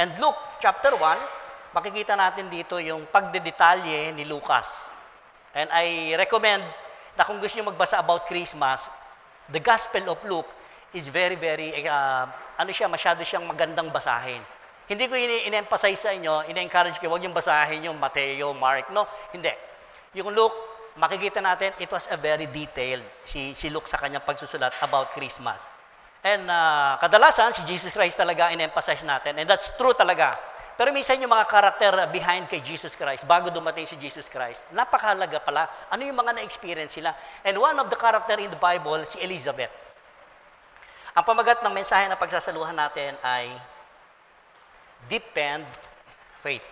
And Luke chapter 1, makikita natin dito yung pagdedetalye ni Lucas. And I recommend na kung gusto nyo magbasa about Christmas, the Gospel of Luke is very, very, masyado siyang magandang basahin. Hindi ko in-emphasize sa inyo, in-encourage kayo, huwag yung basahin yung Mateo, Mark, no? Hindi. Yung Luke, makikita natin, it was a very detailed, si Luke sa kanyang pagsusulat about Christmas. And kadalasan, si Jesus Christ talaga in-emphasize natin, and that's true talaga. Pero minsan yung mga karakter behind kay Jesus Christ, bago dumating si Jesus Christ, napakahalaga pala, ano yung mga na-experience sila. And one of the character in the Bible, si Elizabeth. Ang pamagat ng mensahe na pagsasaluhan natin ay deepened faith.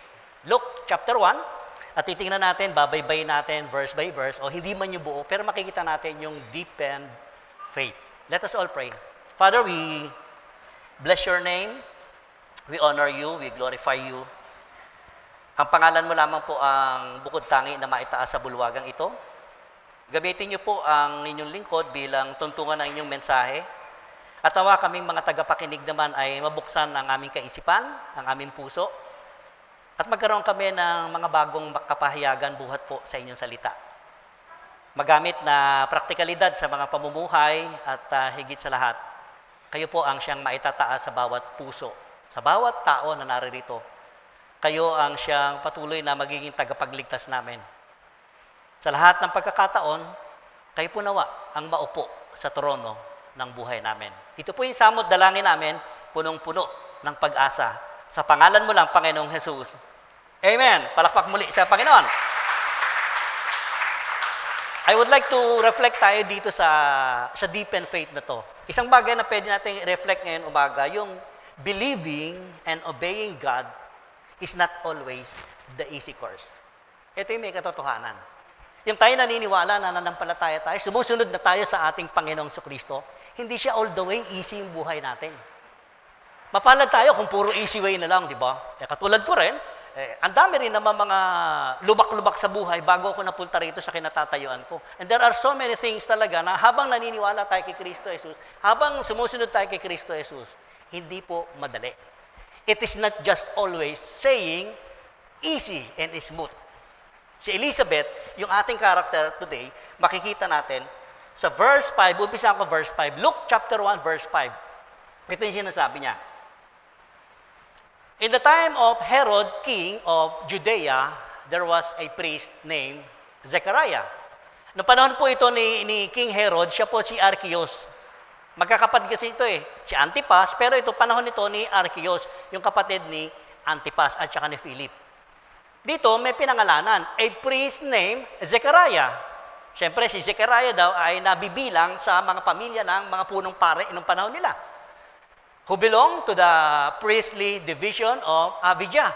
Luke chapter 1, at titingnan natin, babaybayin natin verse by verse, o hindi man yung buo, pero makikita natin yung deepened faith. Let us all pray. Father, we bless your name. We honor you. We glorify you. Ang pangalan mo lamang po ang bukod tangi na maitaas sa bulwagang ito. Gamitin niyo po ang inyong lingkod bilang tuntungan ng inyong mensahe. At nawa kaming mga tagapakinig naman ay mabuksan ang aming kaisipan, ang aming puso, at magkaroon kami ng mga bagong kapahayagan buhat po sa inyong salita. Magamit na praktikalidad sa mga pamumuhay at higit sa lahat, kayo po ang siyang maitataas sa bawat puso, sa bawat tao na naririto. Kayo ang siyang patuloy na magiging tagapagligtas namin. Sa lahat ng pagkakataon, kayo po nawa ang maupo sa trono ng buhay namin. Ito po yung samot dalangin namin, punong-puno ng pag-asa. Sa pangalan mo lang, Panginoong Jesus. Amen. Palakpak muli sa Panginoon. I would like to reflect tayo dito sa deepened faith na to. Isang bagay na pwede natin reflect ngayon umaga, yung believing and obeying God is not always the easy course. Ito yung may katotohanan. Yung tayo naniniwala na nanampalataya tayo, sumusunod na tayo sa ating Panginoong Kristo, hindi siya all the way easy yung buhay natin. Mapalad tayo kung puro easy way na lang, di ba? Katulad ko rin, ang dami rin naman mga lubak-lubak sa buhay bago ako napunta rito sa kinatatayuan ko. And there are so many things talaga na habang naniniwala tayo kay Kristo Jesus, habang sumusunod tayo kay Kristo Jesus, hindi po madali. It is not just always saying easy and smooth. Si Elizabeth, yung ating character today, makikita natin sa verse 5, umpisa ko verse 5, Luke chapter 1, verse 5. Ito yung sinasabi niya. In the time of Herod, king of Judea, there was a priest named Zechariah. Noong panahon po ito ni King Herod, siya po si Archios. Magkakapatid kasi ito si Antipas, pero ito panahon nito ni Archios, yung kapatid ni Antipas at saka ni Philip. Dito may pinangalanan, a priest named Zechariah. Siyempre si Zechariah daw ay nabibilang sa mga pamilya ng mga punong pare noong panahon nila, who belong to the priestly division of Abijah.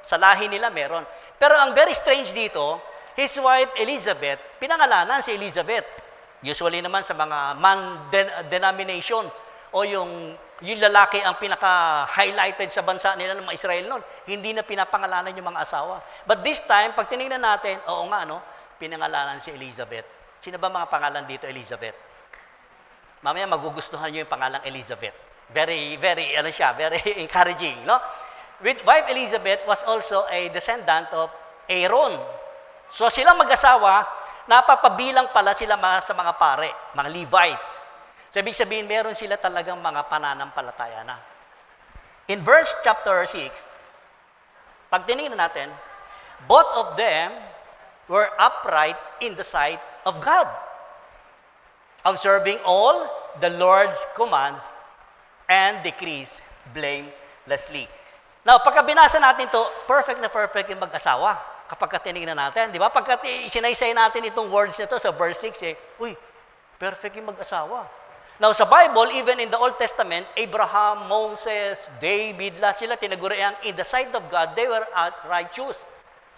Sa lahi nila meron. Pero ang very strange dito, his wife Elizabeth, pinangalanan si Elizabeth. Usually naman sa mga denomination o yung lalaki ang pinaka-highlighted sa bansa nila ng mga Israel noon, hindi na pinapangalanan yung mga asawa. But this time, pag tinignan natin, oo nga, pinangalanan si Elizabeth. Sino ba mga pangalan dito, Elizabeth? Mamaya magugustuhan nyo yung pangalang Elizabeth. Very, very encouraging, no? With wife Elizabeth was also a descendant of Aaron. So silang mag-asawa, napapabilang pala sila sa mga pare, mga Levites. So ibig sabihin, meron sila talagang mga pananampalataya na. In verse chapter 6, pag tinignan natin, both of them were upright in the sight of God, observing all the Lord's commands and decrees blamelessly. Now, pagka binasa natin to, perfect yung mag-asawa. Kapag tinignan natin, di ba? Pagka sinaysay natin itong words nito sa verse 6, perfect yung mag-asawa. Now, sa Bible, even in the Old Testament, Abraham, Moses, David, lahat sila tinagurian, in the sight of God, they were righteous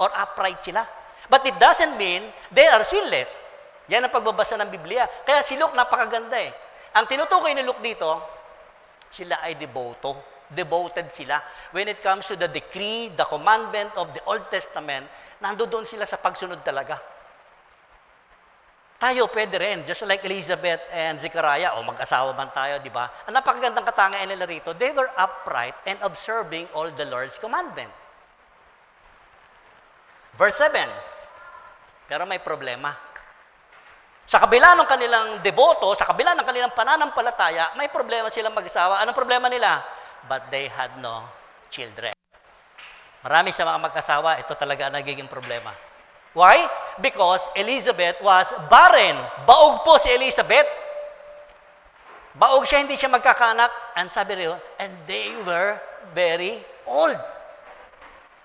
or upright sila. But it doesn't mean they are sinless. Yan ang pagbabasa ng Biblia. Kaya si Luke, napakaganda Ang tinutukoy ni Luke dito, sila ay devoted sila. When it comes to the decree, the commandment of the Old Testament, nandoon sila sa pagsunod talaga. Tayo pwede rin, just like Elizabeth and Zechariah, o mag-asawa man tayo, di ba? Ang napakagandang katangian nila rito, they were upright and observing all the Lord's commandment. Verse 7, pero may problema. Sa kabila ng kanilang deboto, sa kabila ng kanilang pananampalataya, may problema silang mag-asawa. Anong problema nila? But they had no children. Marami sa mga mag-asawa, ito talaga ang nagiging problema. Why? Because Elizabeth was barren. Baog po si Elizabeth. Baog siya, hindi siya magkakaanak. And sabi rin, and they were very old.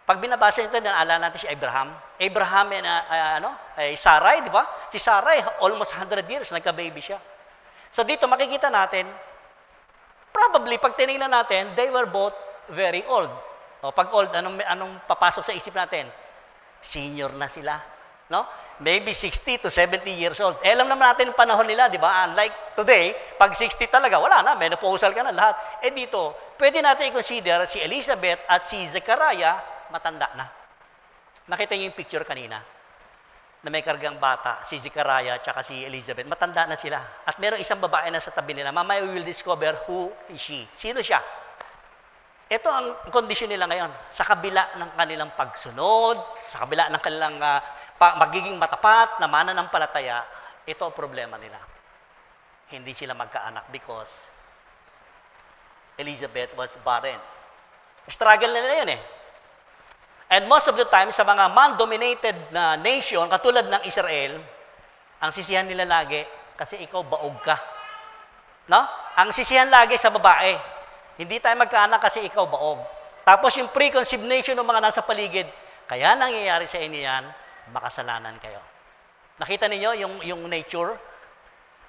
Pag binabasa nito, naalala natin si Abraham. Abraham and Sarai, di ba? Si Sarai, almost 100 years, nagka-baby siya. So dito makikita natin, probably pag tinignan natin, they were both very old. O pag old, anong papasok sa isip natin? Senior na sila, no? Maybe 60 to 70 years old. Alam naman natin yung panahon nila, di ba? Unlike today, pag 60 talaga, wala na, menopausal ka na lahat. Dito, pwede natin i-consider si Elizabeth at si Zechariah, matanda na. Nakita niyo yung picture kanina, na may kargang bata, si Zechariah at si Elizabeth, matanda na sila. At meron isang babae na sa tabi nila, mamaya we will discover who is she. Sino siya? Ito ang kondisyon nila ngayon. Sa kabila ng kanilang pagsunod, sa kabila ng kanilang magiging matapat na mananampalataya, ito ang problema nila. Hindi sila magkaanak because Elizabeth was barren. Struggle nila yun eh. And most of the time, sa mga man-dominated na nation, katulad ng Israel, ang sisihan nila lagi, kasi ikaw baog ka. No? Ang sisihan lagi sa babae. Hindi tayo magkaanak kasi ikaw baog. Tapos yung preconceived nation ng mga nasa paligid, kaya nangyayari sa inyo yan, makasalanan kayo. Nakita niyo yung nature?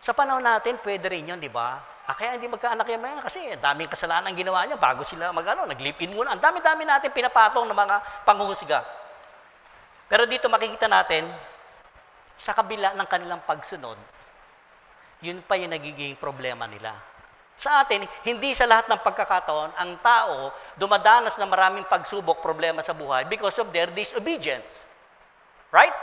Sa panahon natin, pwede rin yun, di ba? Kaya hindi magkaanak yung mga kasi daming kasalanan ang ginawa niya bago sila nag-live-in muna. Ang dami-dami natin pinapatong ng mga panghuhusga. Pero dito makikita natin, sa kabila ng kanilang pagsunod, yun pa yung nagiging problema nila. Sa atin, hindi sa lahat ng pagkakataon, ang tao dumadanas ng maraming pagsubok, problema sa buhay because of their disobedience. Right?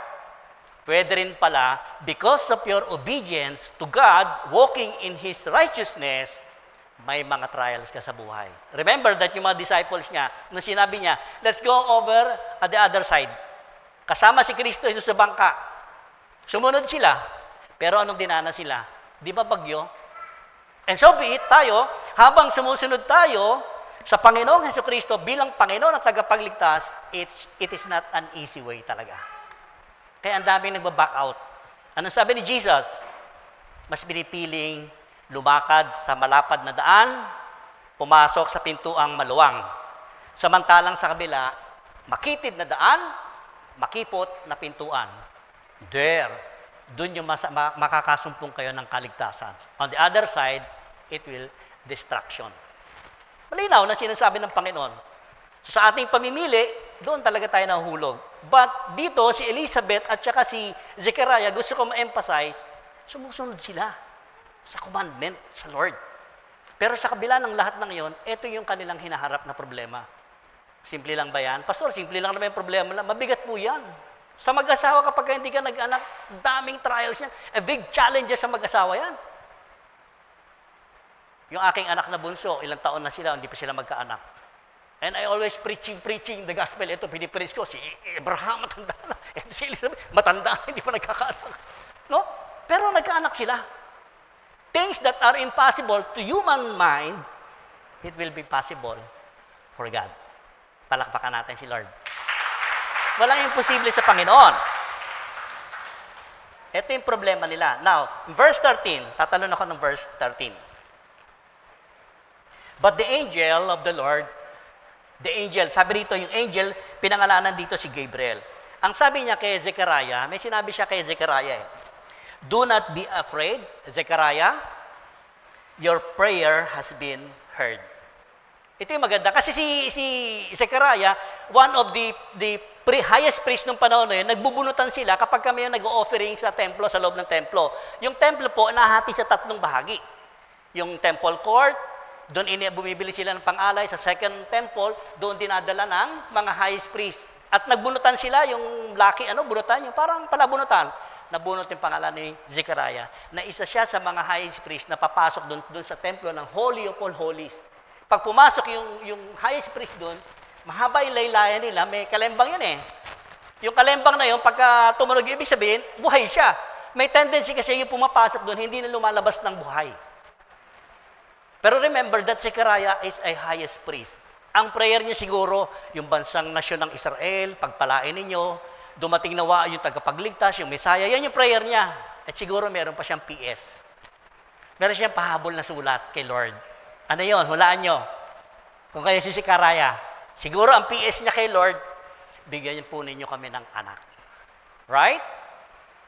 Pwede rin pala, because of your obedience to God, walking in His righteousness, may mga trials ka sa buhay. Remember that yung mga disciples niya, nung sinabi niya, let's go over at the other side. Kasama si Kristo Jesus sa bangka. Sumunod sila, pero anong dinanas sila? Di ba bagyo? And so be it, tayo, habang sumusunod tayo sa Panginoong Jesucristo bilang Panginoon at tagapagligtas, it is not an easy way talaga. Kaya ang daming nagba-back out. Anong sabi ni Jesus? Mas pinipiling lumakad sa malapad na daan, pumasok sa pintuang maluwang. Samantalang sa kabila, makitid na daan, makipot na pintuan. Doon yung makakasumpong kayo ng kaligtasan. On the other side, it will destruction. Malinaw na sinasabi ng Panginoon. So sa ating pamimili, doon talaga tayo nahuhulog. But dito, si Elizabeth at saka si Zechariah, gusto ko ma-emphasize, sumusunod sila sa commandment sa Lord. Pero sa kabila ng lahat ng iyon, ito yung kanilang hinaharap na problema. Simple lang ba yan? Pastor, simple lang naman yung problema lang. Mabigat po yan. Sa mag-asawa, kapag hindi ka nag-anak, daming trials yan. A big challenge sa mag-asawa yan. Yung aking anak na bunso, ilang taon na sila, hindi pa sila magkaanak. And I always preaching the gospel. Ito, pinipreach ko, si Abraham, matanda na. Si Elizabeth, matanda na, hindi pa nagkakaanak. No? Pero nagkaanak sila. Things that are impossible to human mind, it will be possible for God. Palakpakan natin si Lord. Walang imposible sa Panginoon. Ito yung problema nila. Now, verse 13, tatalon ako ng verse 13. But the angel of the Lord, sabi rito, yung angel, pinangalanan dito si Gabriel. Ang sabi niya kay Zechariah, may sinabi siya kay Zechariah, do not be afraid, Zechariah, your prayer has been heard. Ito yung maganda. Kasi si Zechariah, one of the highest priest nung panahon na yun, nagbubunutan sila kapag kami yung nag-offering sa templo, sa loob ng templo. Yung templo po, nahati sa tatlong bahagi. Yung temple court, doon bumibili sila ng pang-alay. Sa second temple, doon dinadala ng mga highest priest. At nagbunutan sila, yung laki, bunutan, yung parang palabunutan. nabunot yung pangalan ni Zechariah, na isa siya sa mga high priest na papasok doon sa templo ng Holy of All Holies. Pag pumasok yung high priest doon, mahaba yung laylayan nila, may kalembang yan eh. Yung kalembang na yun, pagka tumunog, ibig sabihin, buhay siya. May tendency kasi yung pumapasok doon, hindi na lumalabas ng buhay. Pero remember that Zechariah is a highest priest. Ang prayer niya siguro, yung bansang nasyon ng Israel, pagpalain ninyo, dumating nawa yung tagapagligtas, yung Messiah, yan yung prayer niya. At siguro meron pa siyang PS. Meron siyang pahabol na sulat kay Lord. Ano yon? Hulaan nyo. Kung kayo si Zechariah, siguro ang PS niya kay Lord, bigyan niyo po ninyo kami ng anak. Right?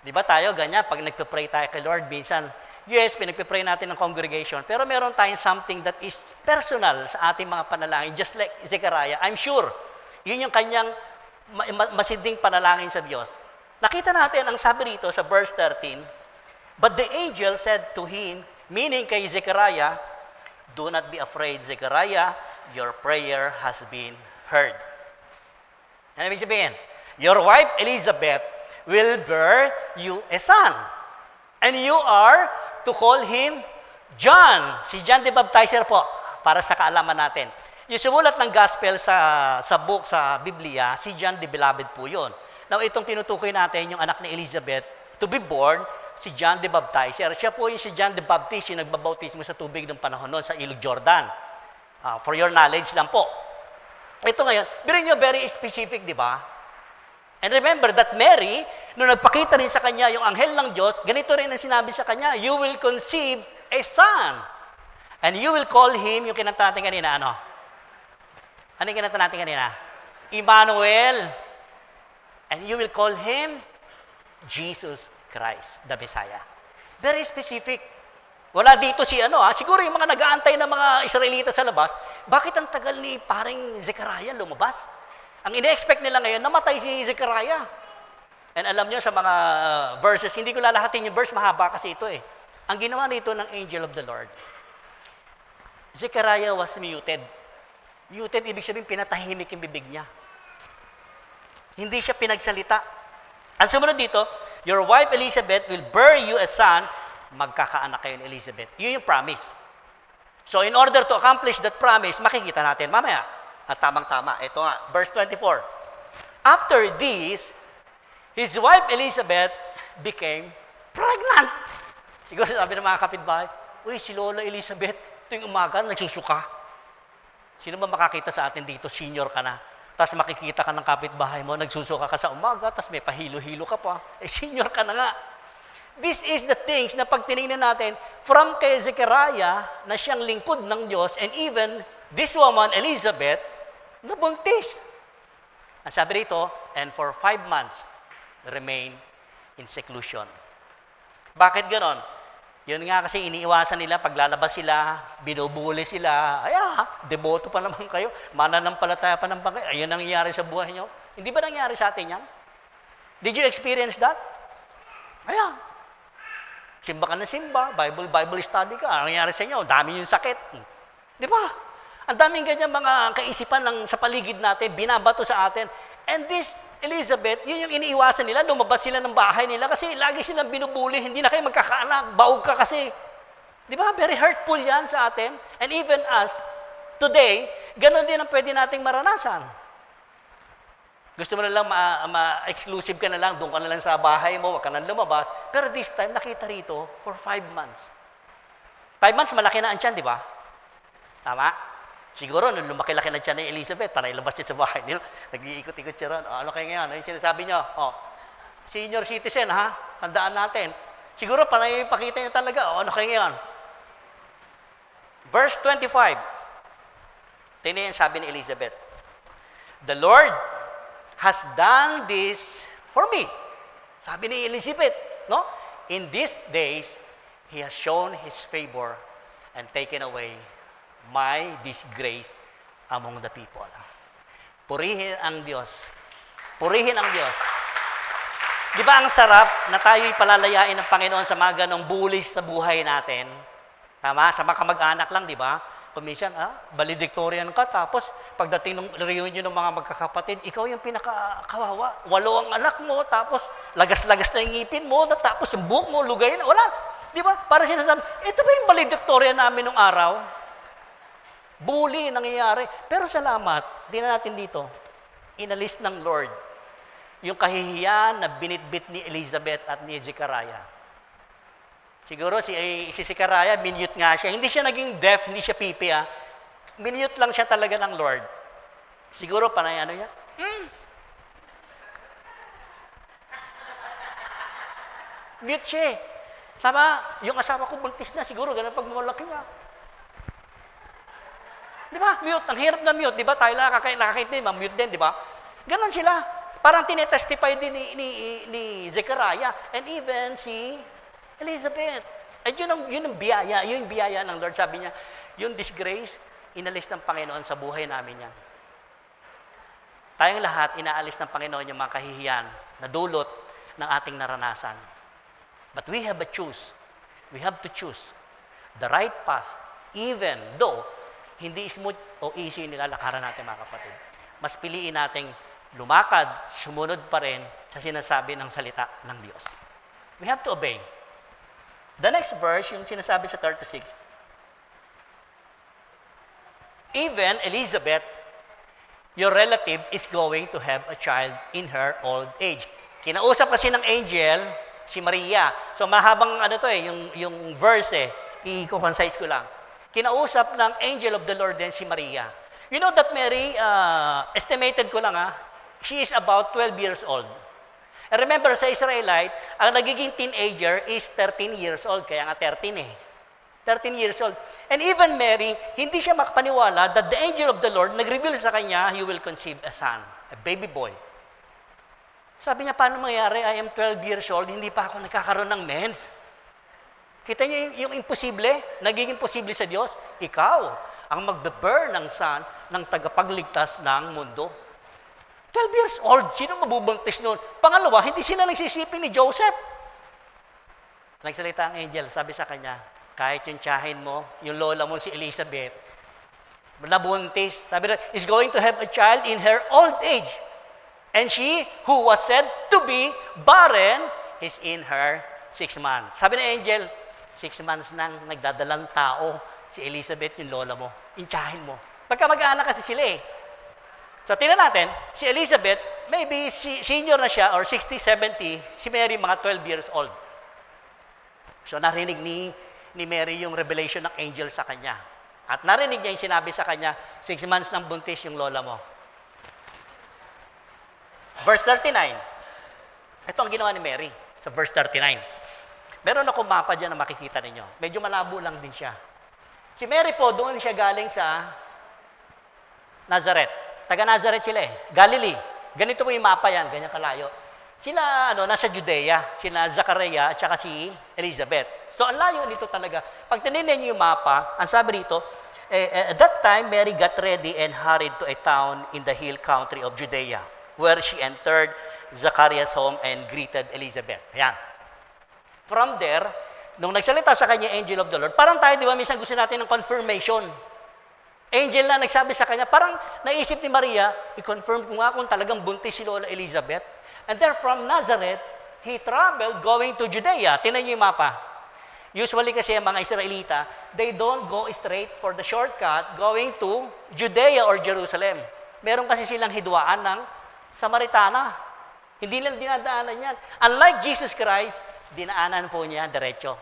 Di ba tayo ganyan? Pag nagpe-pray tayo kay Lord, minsan, yes, pinagpe-pray natin ng congregation, pero meron tayong something that is personal sa ating mga panalangin, just like Zechariah. I'm sure, yun yung kanyang masiding panalangin sa Diyos. Nakita natin, ang sabi rito sa verse 13, but the angel said to him, meaning kay Zechariah, do not be afraid, Zechariah, your prayer has been heard. Ano ibig sabihin? Your wife, Elizabeth, will bear you a son. And you are to call him John. Si John the Baptizer po, para sa kaalaman natin. Yung sumulat ng gospel sa Biblia, si John the Beloved po yun. Now, itong tinutukoy natin, yung anak ni Elizabeth, to be born, si John the Baptizer. Siya po yung si John the Baptist, yung nagbabautismo sa tubig ng panahon noon sa Ilog Jordan. For your knowledge lang po. Ito ngayon, birin nyo, very specific, di ba? And remember that Mary, nung nagpakita rin sa kanya yung anghel ng Diyos, ganito rin ang sinabi sa kanya, you will conceive a son. And you will call him, yung kinanta natin kanina, ano? Ano yung kinanta natin kanina? Emmanuel. And you will call him Jesus Christ, the Messiah. Very specific. Wala dito si siguro yung mga nag-aantay ng mga Israelita sa labas, bakit ang tagal ni paring Zechariah lumabas? Ang ine-expect nila ngayon, namatay si Zechariah. And alam niyo sa mga verses, hindi ko lalahatin yung verse, mahaba kasi ito eh. Ang ginawa nito ng angel of the Lord, Zechariah was muted. Muted, ibig sabihin, pinatahimik yung bibig niya. Hindi siya pinagsalita. Ang sumunod dito, your wife Elizabeth will bear you a son, magkakaanak kayo ni Elizabeth. Yun yung promise. So in order to accomplish that promise, makikita natin mamaya. At tamang-tama. Ito nga, verse 24. After this, his wife Elizabeth became pregnant. Siguro sabi ng mga kapitbahay, uy, si Lola Elizabeth, tuwing umaga, nagsusuka. Sino ba makakita sa atin dito? Senior ka na. Tapos makikita ka ng kapitbahay mo, nagsusuka ka sa umaga, tapos may pahilo-hilo ka pa. Senior ka na nga. This is the things na pag tinignan natin, from kay Zechariah, na siyang lingkod ng Diyos, and even this woman, Elizabeth, nabuntis. Ang sabi rito, and for 5 months, remain in seclusion. Bakit ganon? Yun nga kasi iniiwasan nila, paglalabas sila, binubuli sila, deboto pa naman kayo, mananampalataya pa naman kayo, ayun ang nangyayari sa buhay nyo. Hindi ba nangyari sa atin yan? Did you experience that? Ayan. Simba ka na simba, Bible study ka, ano nangyayari sa inyo? Dami yung sakit. Di ba? Ang daming ganyan mga kaisipan ng sa paligid natin, binabato sa atin. And this Elizabeth, yun yung iniiwasan nila, lumabas sila ng bahay nila kasi lagi silang binubuli, hindi na kayo magkakaanak, baog ka kasi. Di ba? Very hurtful yan sa atin. And even us, today, ganun din ang pwede nating maranasan. Gusto mo na lang exclusive ka na lang, doon ka na lang sa bahay mo, wag ka na lumabas. Pero this time, nakita rito for 5 months. 5 months, malaki na ang tiyan, di ba? Tama? Siguro, nung lumaki-laki na tiyan ni Elizabeth, para ilabas niya sa bahay nila, nag-iikot-ikot siya ron. Ano kayo ngayon? Ano yung sinasabi niyo? Senior citizen, ha? Tandaan natin. Siguro, para ipakita niya talaga, ano kayo ngayon? Verse 25. Tingnan yan, sabi ni Elizabeth. The Lord has done this for me. Sabi ni Elizabeth, no? In these days, He has shown His favor and taken away my disgrace among the people. Purihin ang Diyos. Purihin ang Diyos. Di ba ang sarap na tayo'y palalayain ng Panginoon sa mga ganong bulis sa buhay natin? Tama? Sa mga kamag-anak lang, di ba? Kuminsan, valedictorian ka, tapos pagdating ng reunion ng mga magkakapatid, ikaw yung pinakakawawa. 8 ang anak mo, tapos lagas-lagas na yung ngipin mo, tapos yung buhok mo, lugay na, wala. Di ba? Para sinasabi, ito ba yung valedictorian namin nung araw? Bully, nangyayari. Pero salamat, di na natin dito. Inalis ng Lord yung kahihiyan na binitbit ni Elizabeth at ni Zechariah. Siguro si Zechariah, minute nga siya. Hindi siya naging deaf, hindi siya pipi. Minute lang siya talaga ng Lord. Siguro panay ano niya? Mute siya. Sama, yung asawa ko buntis na, siguro ganun pag malaki niya. Di ba? Mute. Ang hirap na mute. Di ba? Tayo nakakaintindi, mute din, di ba? Ganon sila. Parang tinetestify din ni Zechariah and even si Elizabeth. At yun ang biyaya. Yun yung biyaya ng Lord. Sabi niya, yung disgrace, inalis ng Panginoon sa buhay namin yan. Tayong lahat, inaalis ng Panginoon yung mga kahihiyan na dulot ng ating naranasan. But we have a choose. We have to choose the right path, even though hindi smooth o easy nilalakaran natin, mga kapatid. Mas piliin nating lumakad, sumunod pa rin sa sinasabi ng salita ng Diyos. We have to obey. The next verse, yung sinasabi sa 36, even Elizabeth, your relative, is going to have a child in her old age. Kinausap kasi ng angel, si Maria. So mahabang yung verse i-concise ko lang. Kinausap ng angel of the Lord din si Maria. You know that Mary, estimated ko lang she is about 12 years old. And remember, sa Israelite, ang nagiging teenager is 13 years old. Kaya nga 13 13 years old. And even Mary, hindi siya makapaniwala that the angel of the Lord nag-reveal sa kanya, you will conceive a son, a baby boy. Sabi niya, paano mangyari? I am 12 years old, hindi pa ako nagkakaroon ng mens. Kita niyo yung imposible, nagiging posible sa Diyos, ikaw ang magbe-bear ng son ng tagapagligtas ng mundo. 12 years old, sino mabubuntis noon? Pangalawa, hindi sila nagsisiping ni Joseph. Nagsalita ang angel, sabi sa kanya, kahit yung tiyahin mo, yung lola mo si Elizabeth, nabuntis, sabi na, is going to have a child in her old age. And she, who was said to be barren, is in her 6 months. Sabi ng angel, 6 months nang nagdadalang tao, si Elizabeth, yung lola mo, yung tiyahin mo. Pagka mag-aanak kasi sila So, tingnan natin, si Elizabeth, maybe senior na siya, or 60, 70, si Mary, mga 12 years old. So, narinig ni Mary yung revelation ng angel sa kanya. At narinig niya yung sinabi sa kanya, 6 months nang buntis yung lola mo. Verse 39. Ito ang ginawa ni Mary sa verse 39. Meron akong mapa dyan na makikita ninyo. Medyo malabo lang din siya. Si Mary po, doon siya galing sa Nazareth. Taga Nazareth sila Galilee. Ganito po yung mapa yan, ganyan kalayo. Sila, nasa Judea, sila Zachariah at saka si Elizabeth. So, ang layo nito talaga. Pag tinignan niyo yung mapa, ang sabi rito, at that time, Mary got ready and hurried to a town in the hill country of Judea, where she entered Zachariah's home and greeted Elizabeth. Ayan. From there, nung nagsalita sa kanya angel of the Lord, parang tayo, di ba, minsan gusto natin ng confirmation. Angel na nagsabi sa kanya, parang naisip ni Maria, i-confirm ko nga kung talagang buntis si Lola Elizabeth. And there from Nazareth, he traveled going to Judea. Tingnan niyo yung mapa. Usually kasi ang mga Israelita, they don't go straight for the shortcut going to Judea or Jerusalem. Meron kasi silang hidwaan ng Samaritana. Hindi nila dinadaanan yan. Unlike Jesus Christ, dinaanan po niya diretso.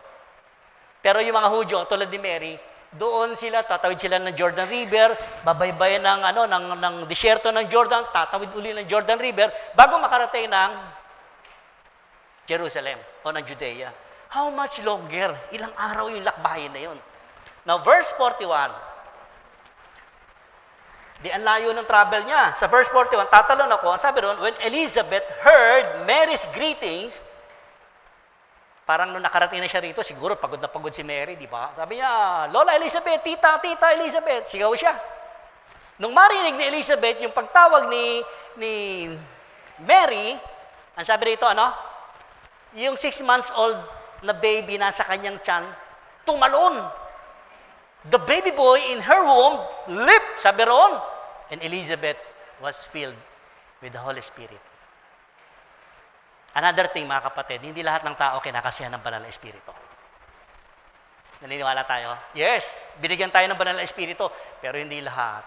Pero yung mga Hudyo, tulad ni Mary, doon sila, tatawid sila ng Jordan River, babaybayan ng disyerto ng Jordan, tatawid uli ng Jordan River, bago makarating ng Jerusalem o ng Judea. How much longer? Ilang araw yung lakbayin na yun. Now, verse 41. Di ang layo ng travel niya. Sa verse 41, tatalon ako, ang sabi doon, when Elizabeth heard Mary's greetings, parang nung nakarating na siya rito, siguro pagod na pagod si Mary, di ba? Sabi niya, Lola Elizabeth, tita Elizabeth. Sigaw siya. Nung marinig ni Elizabeth, yung pagtawag ni Mary, ang sabi rito, yung 6 months old na baby nasa kanyang tiyan, tumalon. The baby boy in her womb leaped, sabi roon, and Elizabeth was filled with the Holy Spirit. Another thing, mga kapatid, hindi lahat ng tao kinakasihan ng banal na Espiritu. Naniniwala tayo? Yes, binigyan tayo ng banal na Espiritu, pero hindi lahat.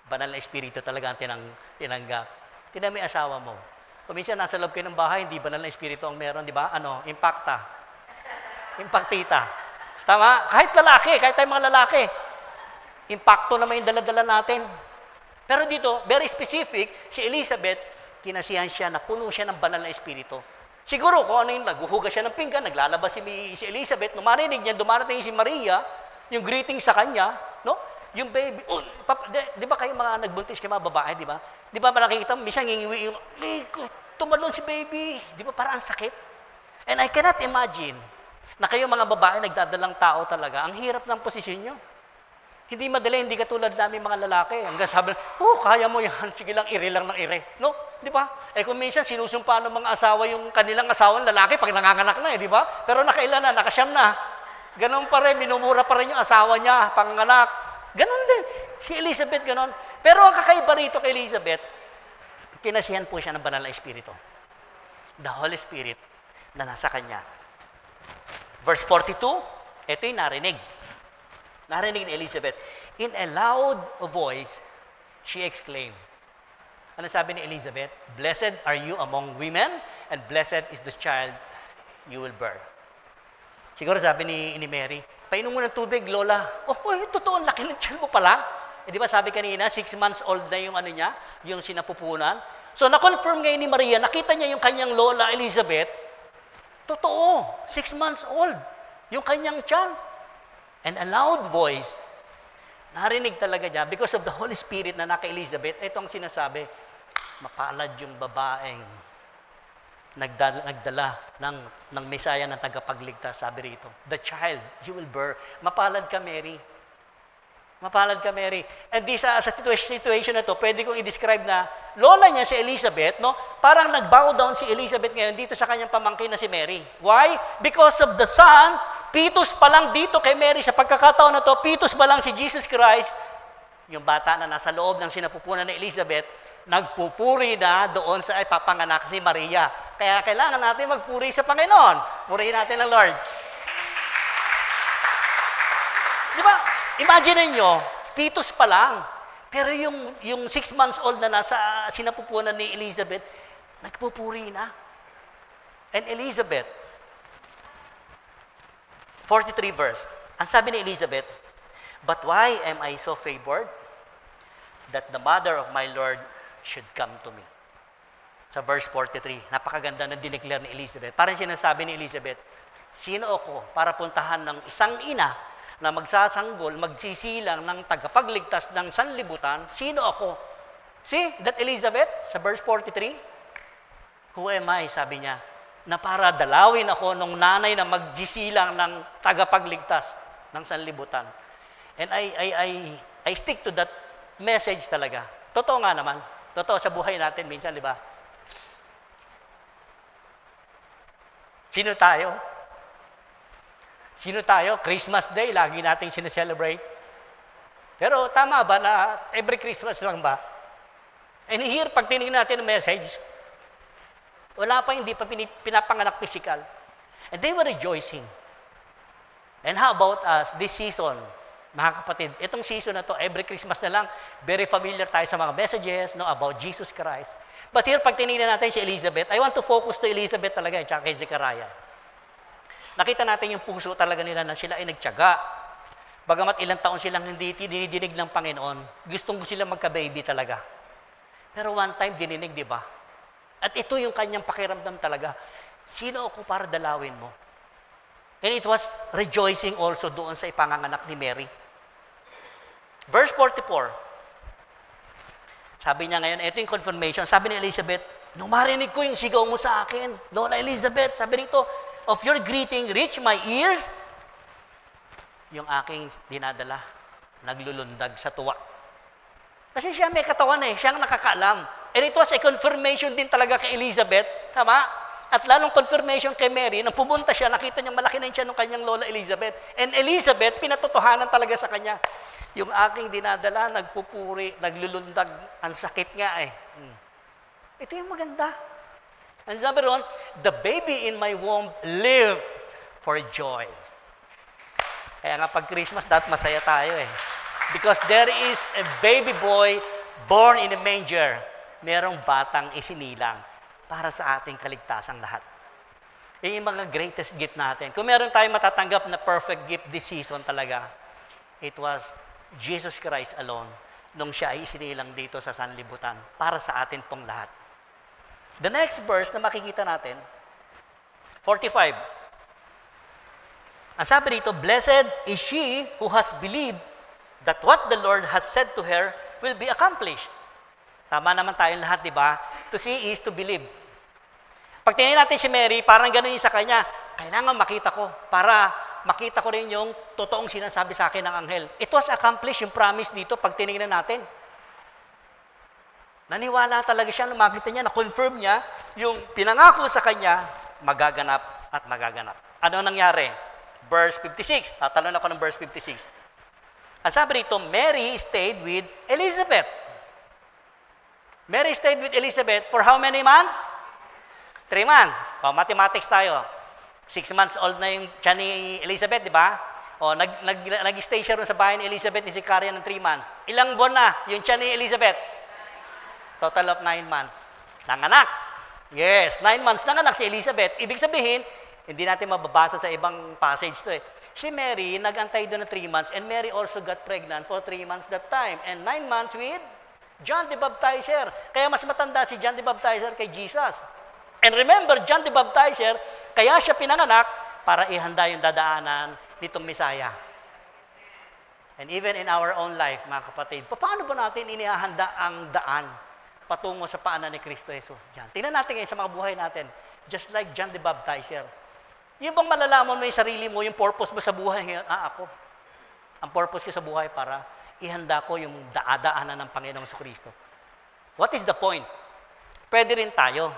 Banal na Espiritu talaga ang tinanggap. Tingnan mo yung asawa mo. Kung minsan nasa loob kayo ng bahay, hindi banal na Espiritu ang meron, di ba? Impacta. Impactita. Tama? Kahit lalaki, kahit tayong mga lalaki. Impacto naman yung dala-dala natin. Pero dito, very specific, si Elizabeth, kinasihan siya na puno siya ng banal na Espiritu. Siguro kung ano yung naghuhugas siya ng pinggan, naglalabas si Elizabeth, nung marinig niya, dumarating si Maria, yung greeting sa kanya, no? Yung baby, di ba kayo mga nagbuntis kayo mga babae, di ba? Di ba nakikita mo, minsan ngingiwi yung, tumalon si baby. Di ba parang sakit? And I cannot imagine na kayo mga babae nagdadalang tao talaga, ang hirap ng posisyon nyo. Hindi madali, hindi katulad namin mga lalaki. Hanggang sabi, kaya mo yan, sige lang, ire lang ng ire. No? Di ba? Kung minsan sinusumpa ng mga asawa yung kanilang asawang lalaki pag nanganganak na, di ba? Pero nakailan na, nakasyam na. Ganon pa rin, minumura pa rin yung asawa niya, panganak. Ganon din. Si Elizabeth, ganon. Pero ang kakaiba rito kay Elizabeth, kinasihan po siya ng banal na Espiritu. The Holy Spirit na nasa kanya. Verse 42, ito yung narinig. Narinig ni Elizabeth. In a loud voice, she exclaimed. Ano sabi ni Elizabeth? Blessed are you among women, and blessed is the child you will bear. Siguro sabi ni Mary, painom mo ng tubig, Lola. Totoo, laki ng tiyan mo pala. Di ba sabi kanina, 6 months old na yung niya, yung sinapupunan. So, na-confirm ngayon ni Maria, nakita niya yung kanyang Lola Elizabeth. Totoo, 6 months old, yung kanyang tiyan. And a loud voice, narinig talaga niya, because of the Holy Spirit na naka-Elizabeth, itong sinasabi, mapalad yung babaeng nagdala ng Mesaya ng tagapagligtas, sabi rito. The child, he will bear. Mapalad ka, Mary. Mapalad ka, Mary. And sa situation na to, pwede kong i-describe na, lola niya si Elizabeth, no? Parang nag-bow down si Elizabeth ngayon dito sa kanyang pamangkin na si Mary. Why? Because of the son, pitus pa lang dito kay Mary, sa pagkakataon na to, pitus pa lang si Jesus Christ, yung bata na nasa loob ng sinapupunan ni Elizabeth, nagpupuri na doon sa ipapanganak ni Maria. Kaya kailangan natin magpuri sa Panginoon. Purihin natin ang Lord. Di ba? Imagine niyo, pitus pa lang. Pero yung 6 months old na nasa sinapupunan ni Elizabeth, nagpupuri na. And Elizabeth, 43 verse. Ang sabi ni Elizabeth, but why am I so favored that the mother of my Lord should come to me? Sa verse 43, napakaganda na dineclare ni Elizabeth. Parang sinasabi ni Elizabeth, sino ako para puntahan ng isang ina na magsasanggol, magsisilang ng tagapagligtas ng sanlibutan? Sino ako? See, that Elizabeth, sa verse 43, who am I, sabi niya, na para dalawin ako nung nanay na magsisilang ng tagapagligtas ng sanlibutan. And I stick to that message talaga. Totoo nga naman. Totoo sa buhay natin minsan, di ba? Sino tayo? Sino tayo? Christmas Day, lagi nating sineselebrate. Pero tama ba na every Christmas lang ba? And here, pag tinignan natin ang message, wala pa, hindi pa pinapanganak physical. And they were rejoicing. And how about us, this season, mga kapatid, itong season na to, every Christmas na lang, very familiar tayo sa mga messages, no, about Jesus Christ. But here, pag tinignan natin si Elizabeth, I want to focus to Elizabeth talaga, at kay Zechariah. Nakita natin yung puso talaga nila na sila ay nagtiyaga. Bagamat ilang taon silang hindi dinidinig ng Panginoon, gustong sila magka-baby talaga. Pero one time, dininig, di ba? At ito yung kanyang pakiramdam talaga. Sino ako para dalawin mo? And it was rejoicing also doon sa ipanganganak ni Mary. Verse 44. Sabi niya ngayon, ito yung confirmation. Sabi ni Elizabeth, nung marinig ko yung sigaw mo sa akin, Lola Elizabeth, sabi nito, of your greeting reach my ears, yung aking dinadala, naglulundag sa tuwa. Kasi siya may katawan siya ang nakakaalam. And it was a confirmation din talaga kay Elizabeth, tama? At lalong confirmation kay Mary, nang pumunta siya, nakita niya malaki na siya ng kanyang lola Elizabeth. And Elizabeth, pinatotohanan talaga sa kanya. Yung aking dinadala, nagpupuri, naglulundag, ang sakit nga eh. Ito yung maganda. Ang sabi ron, the baby in my womb lived for joy. Kaya nga pag Christmas, dapat masaya tayo eh. Because there is a baby boy born in a manger. Merong batang isinilang para sa ating kaligtasang lahat. Yung mga greatest gift natin. Kung meron tayong matatanggap na perfect gift this season talaga, it was Jesus Christ alone nung siya ay isinilang dito sa sanlibutan para sa atin pong lahat. The next verse na makikita natin, 45. Ang sabi dito, blessed is she who has believed that what the Lord has said to her will be accomplished. Tama naman tayong lahat, di ba? To see is to believe. Pag tingnan natin si Mary, parang gano'n yung sa kanya, kailangan makita ko para makita ko rin yung totoong sinasabi sa akin ng anghel. It was accomplished, yung promise dito, pag tinignan natin. Naniwala talaga siya, nung makita niya, na-confirm niya, yung pinangako sa kanya, magaganap at magaganap. Ano nangyari? Verse 56. Tatalon ako ng verse 56. Ang sabi rito, Mary stayed with Elizabeth. Mary stayed with Elizabeth for how many months? 3 months. O, mathematics tayo. 6 months old na yung tiyan ni Elizabeth, di ba? O, nag-stay siya rin sa bahay ni Elizabeth ni Zechariah ng 3 months. Ilang buwan na yung tiyan ni Elizabeth? Total of 9 months. Nanganak. Yes, 9 months nanganak si Elizabeth. Ibig sabihin, hindi natin mababasa sa ibang passage to eh. Si Mary, nag-antay doon ng 3 months and Mary also got pregnant for 3 months that time. And 9 months with John the Baptizer. Kaya mas matanda si John the Baptizer kay Jesus. And remember, John the Baptizer, kaya siya pinanganak para ihanda yung dadaanan nitong Messiah. And even in our own life, mga kapatid, paano ba natin inihahanda ang daan patungo sa paanan ni Kristo Jesus? Yan. Tingnan natin ngayon sa mga buhay natin. Just like John the Baptizer. Yung bang malalaman mo yung sarili mo, yung purpose mo sa buhay ngayon? Ako. Ang purpose ko sa buhay para ihanda ko yung daadaanan ng Panginoong Kristo. What is the point? Pwede rin tayo.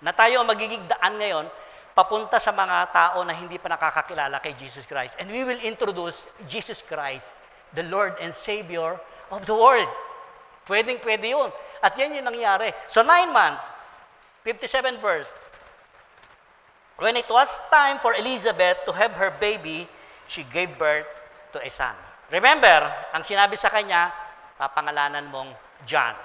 Na tayo ang magiging daan ngayon papunta sa mga tao na hindi pa nakakakilala kay Jesus Christ. And we will introduce Jesus Christ, the Lord and Savior of the world. Pwedeng-pwede yun. At yan yung nangyari. So 9 months, 57 verse. When it was time for Elizabeth to have her baby, she gave birth to a son. Remember, ang sinabi sa kanya, papangalanan mong John.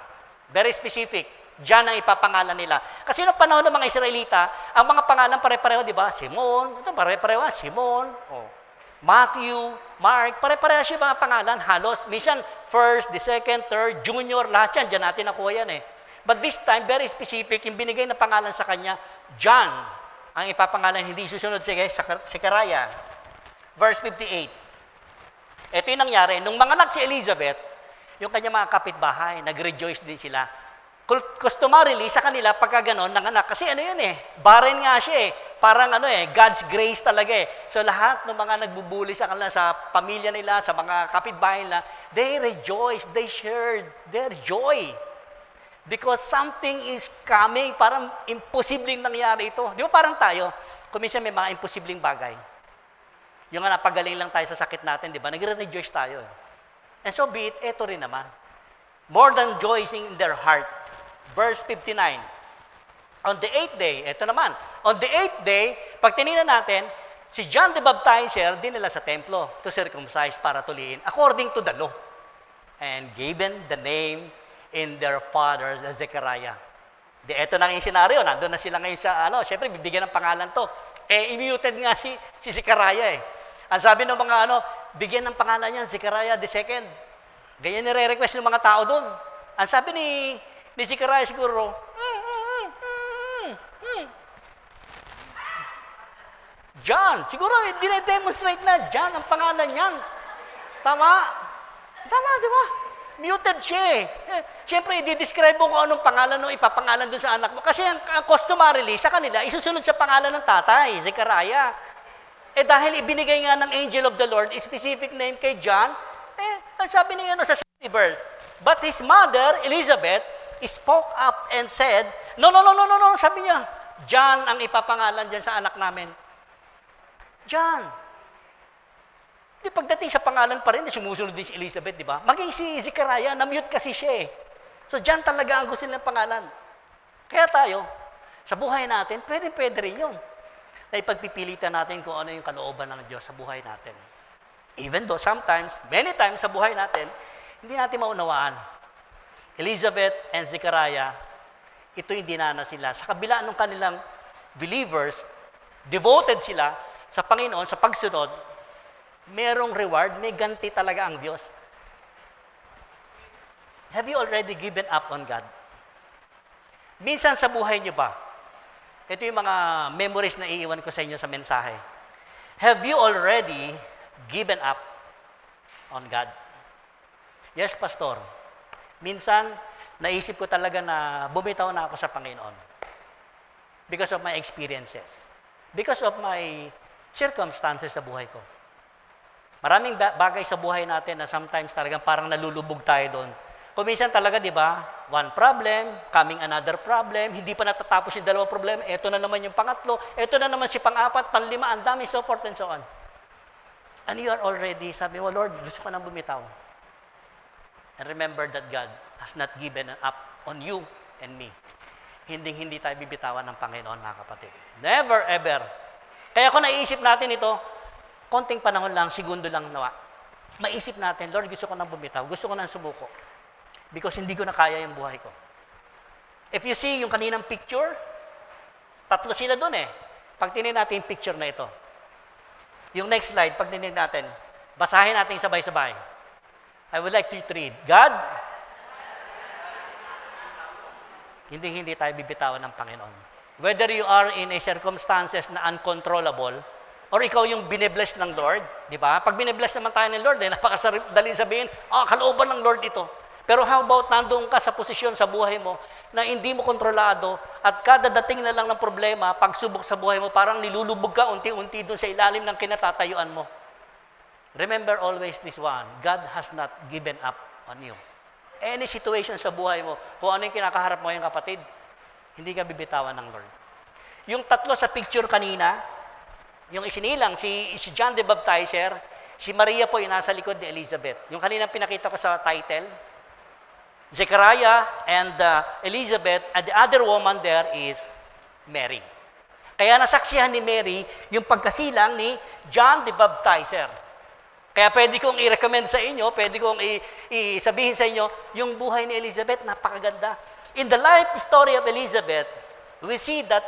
Very specific. John ang ipapangalan nila. Kasi noong panahon ng mga Israelita, ang mga pangalan pare-pareho, di ba? Simon, ito pare-pareho, Simon, Matthew, Mark, pare-pareho siya mga pangalan, halos. Minsan, first, the second, third, junior, lahat yan, dyan natin nakuha yan eh. But this time, very specific, yung binigay na pangalan sa kanya, John, ang ipapangalan, hindi susunod, sige, Zechariah. Verse 58. Ito yung nangyari, nung manganak si Elizabeth, yung kanya mga kapitbahay, nag-rejoice din sila. Customarily, sa kanila, pagka ganon, nanganak. Kasi ano yun eh, barren nga siya eh. Parang ano eh, God's grace talaga eh. So lahat ng mga nagbubuli sa kanila, sa pamilya nila, sa mga kapitbahay nila, they rejoice, they shared their joy. Because something is coming, parang imposibleng nangyari ito. Di ba parang tayo, kung minsan may mga imposibleng bagay. Yung nga napagaling lang tayo sa sakit natin, di ba? Nagre-rejoice tayo. And so be it, eto rin naman. More than rejoicing in their heart. Verse 59. On the 8th day, eto naman, on the 8th day, pag tinignan natin, si John the Baptizer, dinala sa templo to circumcise para tuliin, according to the law. And given the name in their father, Zechariah. Eto na yung senaryo, nandun na sila ngayon sa, syempre, bibigyan ng pangalan to. Immuted nga si Zechariah eh. Ang sabi ng mga bigyan ng pangalan niya, Zechariah the second. Ganyan nire-request ng mga tao doon. Ang sabi ni Zechariah siguro, John, siguro dine-demonstrate na John ang pangalan niyan. Tama? Tama, di ba? Muted siya eh. Siyempre, i-describe mo kung anong pangalan nung ipapangalan doon sa anak mo. Kasi ang customarily, sa kanila, isusunod sa pangalan ng tatay, Zechariah. Dahil ibinigay nga ng angel of the Lord, specific name kay John, ang sabi niya sa 60 verse, but his mother, Elizabeth, spoke up and said, no, sabi niya, John ang ipapangalan dyan sa anak namin. John. Di pagdating sa pangalan pa rin, sumusunod din si Elizabeth, di ba? Maging si Zechariah, na-mute kasi siya eh. So John talaga ang gusto nilang pangalan. Kaya tayo, sa buhay natin, pwede rin yun. Na ipagpipilitan natin kung ano yung kalooban ng Diyos sa buhay natin. Even though sometimes, many times sa buhay natin, hindi natin maunawaan. Elizabeth and Zechariah, ito yung dinana sila. Sa kabila ng kanilang believers, devoted sila sa Panginoon, sa pagsunod, merong reward, may ganti talaga ang Diyos. Have you already given up on God? Minsan sa buhay niyo ba? Ito yung mga memories na iiwan ko sa inyo sa mensahe. Have you already given up on God? Yes, Pastor. Minsan, naisip ko talaga na bumitaw na ako sa Panginoon. Because of my experiences. Because of my circumstances sa buhay ko. Maraming bagay sa buhay natin na sometimes talagang parang nalulubog tayo doon. Kung minsan talaga, di ba, one problem, coming another problem, hindi pa natatapos yung dalawang problem, eto na naman yung pangatlo, eto na naman si pang-apat, panlima, ang dami, so forth and so on. And you are already, sabi mo, Lord, gusto ko nang bumitaw. And remember that God has not given up on you and me. Hindi tayo bibitawan ng Panginoon, mga kapatid. Never, ever. Kaya kung naiisip natin ito, konting panahon lang, segundo lang nawa. Maisip natin, Lord, gusto ko nang bumitaw, gusto ko nang sumuko. Because hindi ko na kaya yung buhay ko. If you see yung kaninang picture, tatlo sila doon eh. Pag tinin natin yung picture na ito. Yung next slide, pag tinin natin, basahin natin sabay-sabay. I would like to read. God, hindi tayo bibitawan ng Panginoon. Whether you are in a circumstances na uncontrollable, or ikaw yung binibless ng Lord, di ba? Pag binibless naman tayo ng Lord, napakadali sabihin, kalooban ng Lord ito. Pero how about nandoon ka sa posisyon sa buhay mo na hindi mo kontrolado at kada dating na lang ng problema, pagsubok sa buhay mo, parang nilulubog ka unti-unti doon sa ilalim ng kinatatayuan mo. Remember always this one, God has not given up on you. Any situation sa buhay mo, kung ano yung kinakaharap mo yung kapatid, hindi ka bibitawan ng Lord. Yung tatlo sa picture kanina, yung isinilang, si John the Baptizer, si Maria po yung nasa likod ni Elizabeth. Yung kanina pinakita ko sa title, Zechariah and Elizabeth, and the other woman there is Mary. Kaya nasaksihan ni Mary yung pagkasilang ni John the Baptizer. Kaya pwede kong i-recommend sa inyo, pwede kong isabihin sa inyo, yung buhay ni Elizabeth, napakaganda. In the life story of Elizabeth, we see that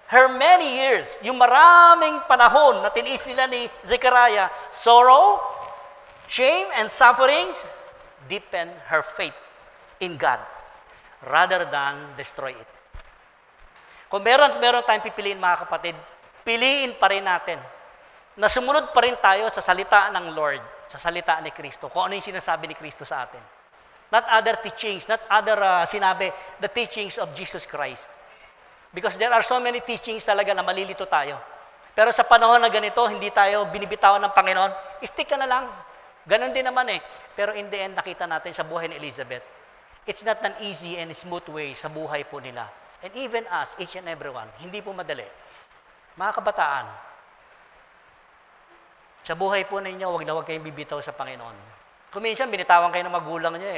her many years, yung maraming panahon na tiniis nila ni Zechariah, sorrow, shame, and sufferings, deepen her faith in God rather than destroy it. Kung meron tayong pipiliin, mga kapatid, piliin pa rin natin na sumunod pa rin tayo sa salita ng Lord, sa salita ni Kristo, kung ano yung sinasabi ni Kristo sa atin. Not other teachings, not other the teachings of Jesus Christ. Because there are so many teachings talaga na malilito tayo. Pero sa panahon na ganito, hindi tayo binibitawan ng Panginoon, stick ka na lang. Ganon din naman eh. Pero in the end, nakita natin sa buhay ni Elizabeth, it's not an easy and smooth way sa buhay po nila. And even us, each and everyone, hindi po madali. Mga kabataan, sa buhay po ninyo, wag na wag kayong bibitaw sa Panginoon. Kung minsan, binitawan kayo ng magulang niya,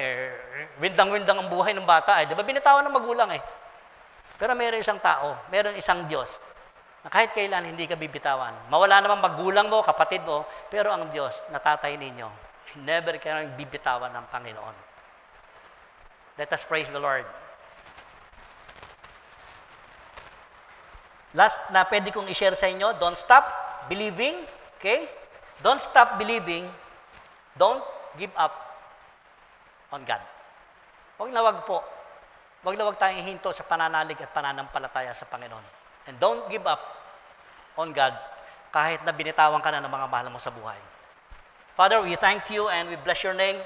windang-windang ang buhay ng bata, di ba binitawan ng magulang eh. Pero mayroon isang tao, mayroon isang Diyos, na kahit kailan hindi ka bibitawan. Mawala naman magulang mo, kapatid mo, pero ang Diyos, natatay ninyo, never ka bibitawan ng Panginoon. Let us praise the Lord. Last na pwede kong i-share sa inyo, don't stop believing, okay? Don't stop believing, don't give up on God. Huwag na wag po. Huwag na wag tayong hinto sa pananalig at pananampalataya sa Panginoon. And don't give up on God kahit na binitawan ka na ng mga mahal mo sa buhay. Father, we thank you and we bless your name.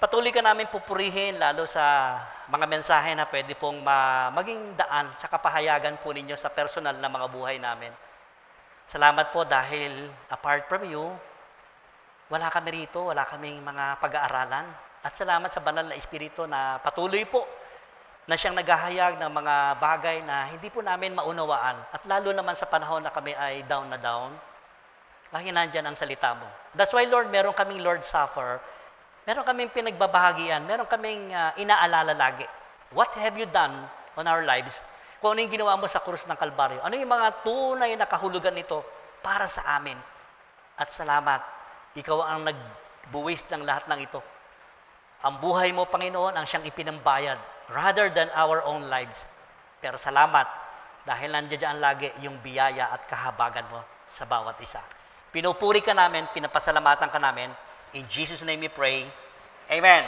Patuloy ka namin pupurihin lalo sa mga mensahe na pwede pong maging daan sa kapahayagan po ninyo sa personal na mga buhay namin. Salamat po dahil apart from you, wala kami rito, wala kaming mga pag-aaralan. At salamat sa banal na Espiritu na patuloy po na siyang naghahayag ng mga bagay na hindi po namin maunawaan. At lalo naman sa panahon na kami ay down na down, lagi nandyan ang salita mo. That's why, Lord, meron kaming Lord Supper, meron kaming pinagbabahagian, meron kaming inaalala lagi. What have you done on our lives? Kung ano yung ginawa mo sa krus ng Kalbaryo, ano yung mga tunay na kahulugan nito para sa amin. At salamat, ikaw ang nagbuwis ng lahat ng ito. Ang buhay mo, Panginoon, ang siyang ipinambayad rather than our own lives. Pero salamat, dahil nandiyan lagi yung biyaya at kahabagan mo sa bawat isa. Pinupuri ka namin, pinapasalamatan ka namin. In Jesus' name we pray. Amen.